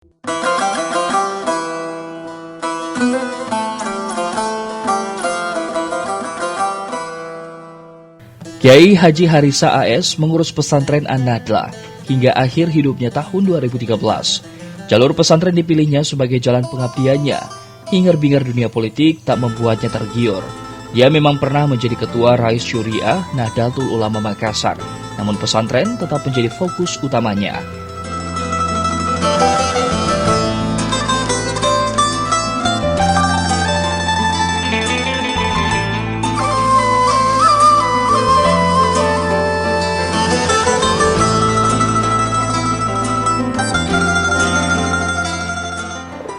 Kiai Haji Harisa AS mengurus pesantren An-Nadlah hingga akhir hidupnya tahun 2013. Jalur pesantren dipilihnya sebagai jalan pengabdiannya. Hingar-bingar dunia politik tak membuatnya tergiur. Dia memang pernah menjadi ketua Rais Syuriah Nahdlatul Ulama Makassar, namun pesantren tetap menjadi fokus utamanya.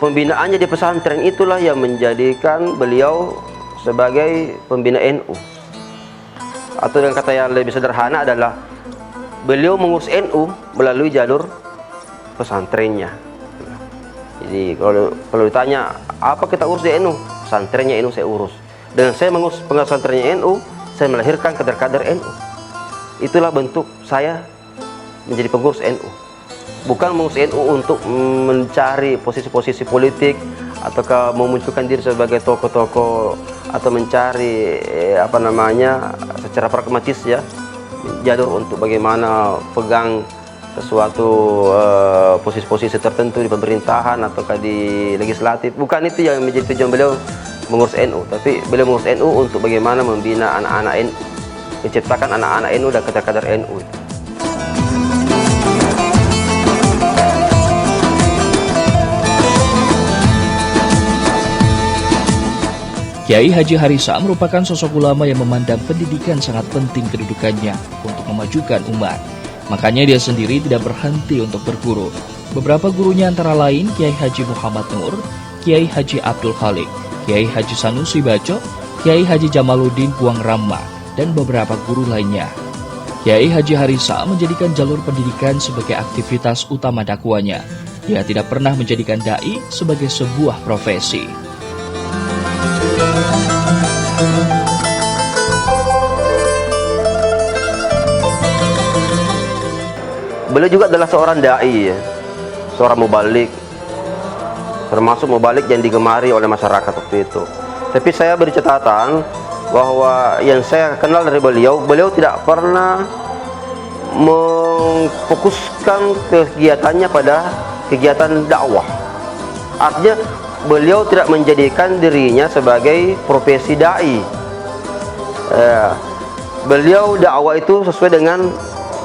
Pembinaannya di pesantren itulah yang menjadikan beliau sebagai pembina NU. Atau dengan kata yang lebih sederhana adalah beliau mengurus NU melalui jalur pesantrennya. Jadi kalau ditanya apa kita urus di NU, pesantrennya NU saya urus. Dengan saya mengurus pesantrennya NU, saya melahirkan kader-kader NU. Itulah bentuk saya menjadi pengurus NU. Bukan mengurus NU untuk mencari posisi-posisi politik ataukah memunculkan diri sebagai tokoh-tokoh atau mencari secara pragmatis ya, jalur untuk bagaimana pegang sesuatu posisi-posisi tertentu di pemerintahan ataukah di legislatif. Bukan itu yang menjadi tujuan beliau mengurus NU, tapi beliau mengurus NU untuk bagaimana membina anak-anak NU, menciptakan anak-anak NU dan kader-kader NU. Kiai Haji Harisa merupakan sosok ulama yang memandang pendidikan sangat penting kedudukannya untuk memajukan umat. Makanya dia sendiri tidak berhenti untuk berguru. Beberapa gurunya antara lain Kiai Haji Muhammad Nur, Kiai Haji Abdul Khalik, Kiai Haji Sanusi Baco, Kiai Haji Jamaluddin Puang Rama, dan beberapa guru lainnya. Kiai Haji Harisa menjadikan jalur pendidikan sebagai aktivitas utama dakwanya. Dia tidak pernah menjadikan dai sebagai sebuah profesi. Beliau juga adalah seorang dai ya, seorang mubalik, termasuk mubalik yang digemari oleh masyarakat waktu itu. Tapi saya beri catatan bahwa yang saya kenal dari beliau tidak pernah memfokuskan kegiatannya pada kegiatan dakwah. Artinya beliau tidak menjadikan dirinya sebagai profesi dai. Beliau dakwah itu sesuai dengan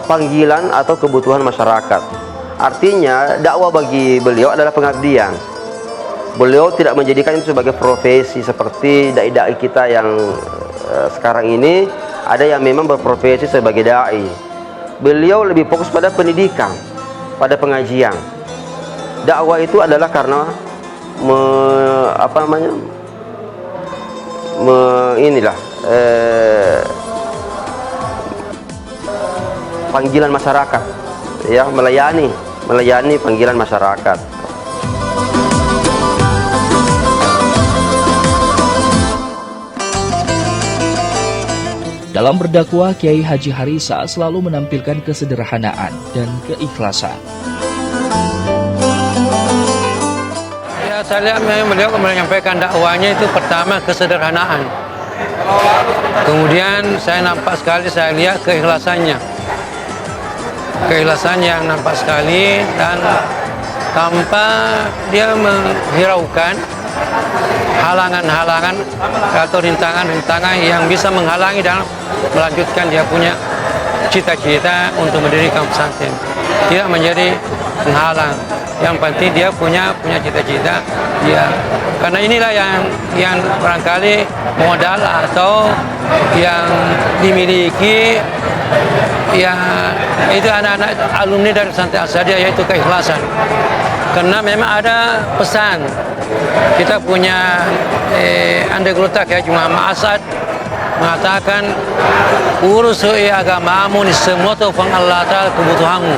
panggilan atau kebutuhan masyarakat. Artinya dakwah bagi beliau adalah pengabdian. Beliau tidak menjadikan itu sebagai profesi seperti dai-dai kita yang sekarang ini ada yang memang berprofesi sebagai dai. Beliau lebih fokus pada pendidikan, pada pengajian. Dakwah itu adalah karena panggilan masyarakat ya, melayani panggilan masyarakat. Dalam berdakwah, Kiai Haji Harisa selalu menampilkan kesederhanaan dan keikhlasan. Ya, saya lihat beliau menyampaikan dakwahnya itu pertama kesederhanaan. Kemudian saya lihat keikhlasannya. Keikhlasan yang nampak sekali dan tanpa dia menghiraukan halangan-halangan atau rintangan-rintangan yang bisa menghalangi dalam melanjutkan dia punya cita-cita untuk mendirikan pesantren. Tidak menjadi penghalang. Yang penting dia punya cita-cita dia. Karena inilah yang barangkali modal atau yang dimiliki ya itu anak-anak alumni dari pesantren Al-Sa'diyah, yaitu keikhlasan. Karena memang ada pesan. Kita punya anggota Kiai Muhammad Asad mengatakan, urus agamamu ni semua taufan Allah Ta'ala kebutuhanmu.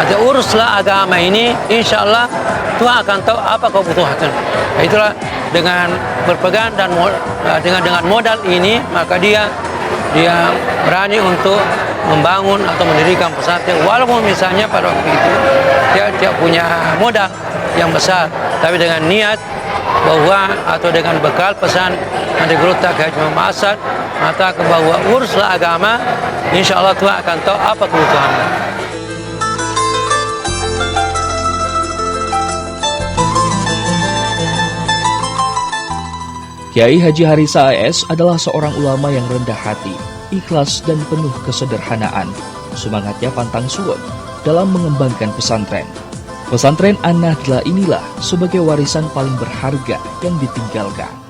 Ada uruslah agama ini, insya Allah Tuhan akan tahu apa kau butuhkan. Itulah dengan berpegang dan dengan modal ini, maka dia dia berani untuk membangun atau mendirikan pesantren, walaupun misalnya pada waktu itu dia tidak punya modal yang besar, tapi dengan niat bahwa atau dengan bekal pesan Menteri Geruta Haji Muhammad Asad mengatakan bahwa uruslah agama, insya Allah Tuhan akan tahu apa kebutuhannya. Kiai Haji Harisa AS adalah seorang ulama yang rendah hati, ikhlas dan penuh kesederhanaan. Semangatnya pantang surut dalam mengembangkan pesantren. Pesantren An-Nahdlah inilah sebagai warisan paling berharga yang ditinggalkan.